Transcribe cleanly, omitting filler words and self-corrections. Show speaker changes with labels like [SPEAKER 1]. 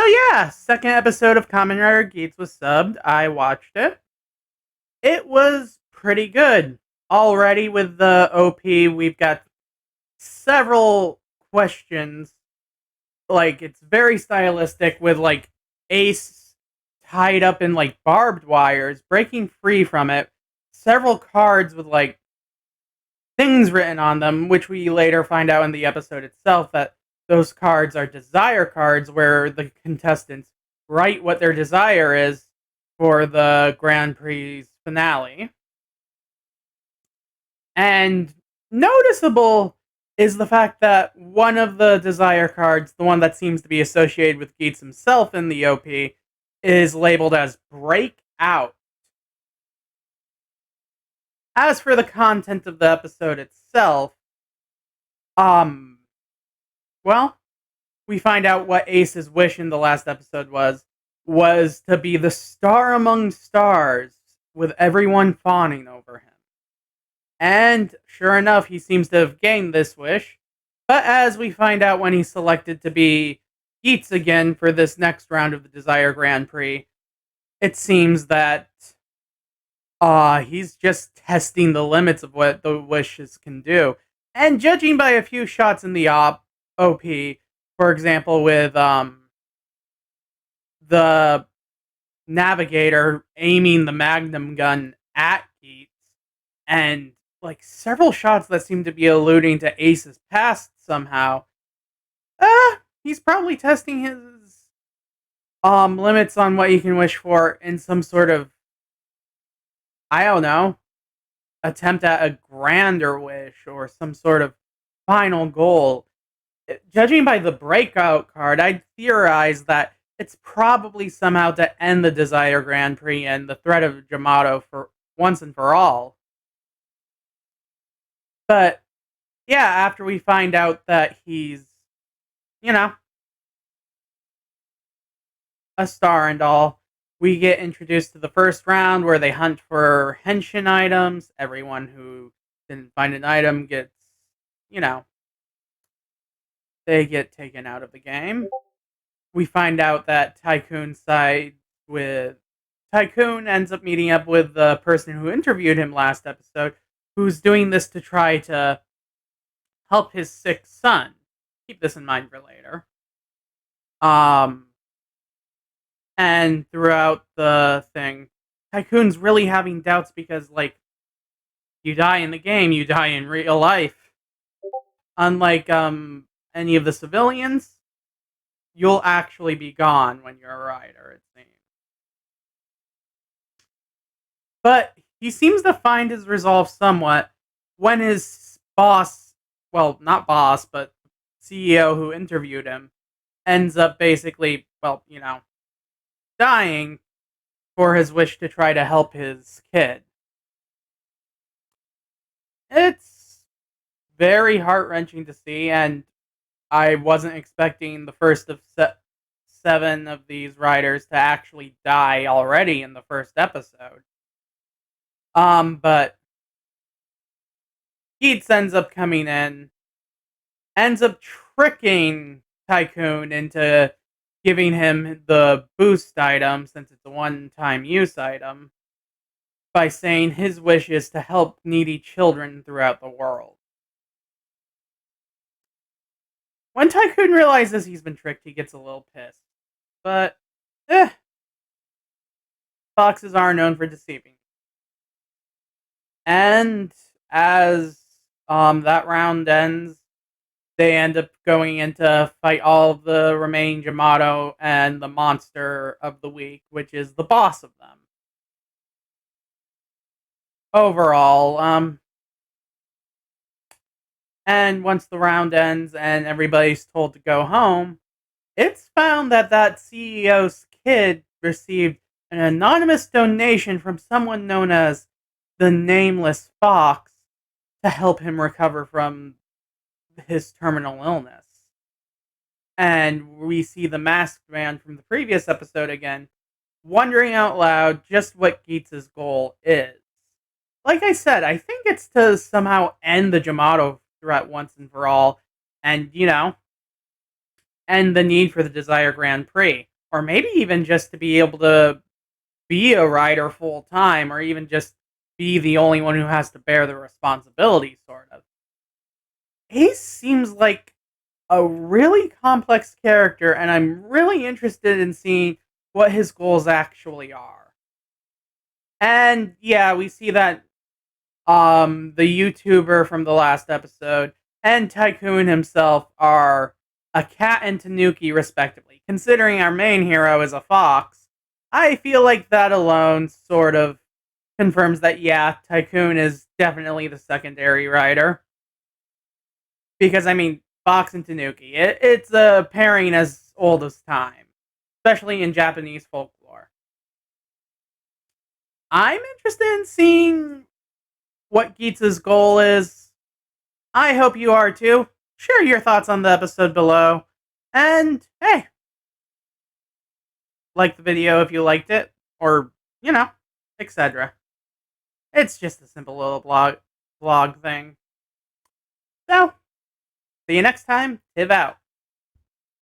[SPEAKER 1] Yeah, second episode of Kamen Rider Geats was subbed. I watched it. It was pretty good. Already with the OP, we've got several questions. Like, it's very stylistic with, like, Ace tied up in, like, barbed wires, breaking free from it. Several cards with, like, things written on them, which we later find out in the episode itself that those cards are desire cards where the contestants write what their desire is for the Grand Prix finale. And noticeable is the fact that one of the desire cards, the one that seems to be associated with Geats himself in the OP, is labeled as Breakout. As for the content of the episode itself, um, well, we find out what Ace's wish in the last episode was to be the star among stars, with everyone fawning over him. And sure enough, he seems to have gained this wish. But as we find out when he's selected to be Geats again for this next round of the Desire Grand Prix, it seems that he's just testing the limits of what the wishes can do. And judging by a few shots in the OP, for example, with the navigator aiming the magnum gun at Geats, and like several shots that seem to be alluding to Ace's past somehow, he's probably testing his limits on what he can wish for in some sort of, I don't know, attempt at a grander wish or some sort of final goal. Judging by the breakout card, I'd theorize that it's probably somehow to end the Desire Grand Prix and the threat of Yamato for once and for all. But yeah, after we find out that he's, you know, a star and all, we get introduced to the first round where they hunt for henshin items. Everyone who didn't find an item gets, you know, they get taken out of the game. We find out that Tycoon ends up meeting up with the person who interviewed him last episode, who's doing this to try to help his sick son. Keep this in mind for later. And throughout the thing, Tycoon's really having doubts because, like, you die in the game, you die in real life. Unlike any of the civilians, you'll actually be gone when you're a rider, it seems. But he seems to find his resolve somewhat when his boss, well, not boss, but CEO who interviewed him, ends up basically, well, dying for his wish to try to help his kid. It's very heart-wrenching to see, and I wasn't expecting the first of 7 of these riders to actually die already in the first episode. But Geats ends up coming in, ends up tricking Tycoon into giving him the boost item, since it's a one-time use item, by saying his wish is to help needy children throughout the world. When Tycoon realizes he's been tricked, he gets a little pissed. But, foxes are known for deceiving. And as that round ends, they end up going in to fight all of the remaining Yamato and the monster of the week, which is the boss of them. Overall, and once the round ends and everybody's told to go home, it's found that that CEO's kid received an anonymous donation from someone known as the Nameless Fox to help him recover from his terminal illness. And we see the masked man from the previous episode again, wondering out loud just what Geats' goal is. Like I said, I think it's to somehow end the Yamato threat once and for all, and, end the need for the Desire Grand Prix. or maybe even just to be able to be a rider full time, or even just be the only one who has to bear the responsibility, sort of. Ace seems like a really complex character, and I'm really interested in seeing what his goals actually are. And yeah, we see that the YouTuber from the last episode and Tycoon himself are a cat and Tanuki, respectively. Considering our main hero is a fox, I feel like that alone sort of confirms that, yeah, Tycoon is definitely the secondary rider. Because, I mean, Fox and Tanuki, it's a pairing as old as time, especially in Japanese folklore. I'm interested in seeing what Geats' goal is. I hope you are too. Share your thoughts on the episode below. And hey, like the video if you liked it, or, you know, etc. It's just a simple little vlog thing. So, see you next time. Tiv out.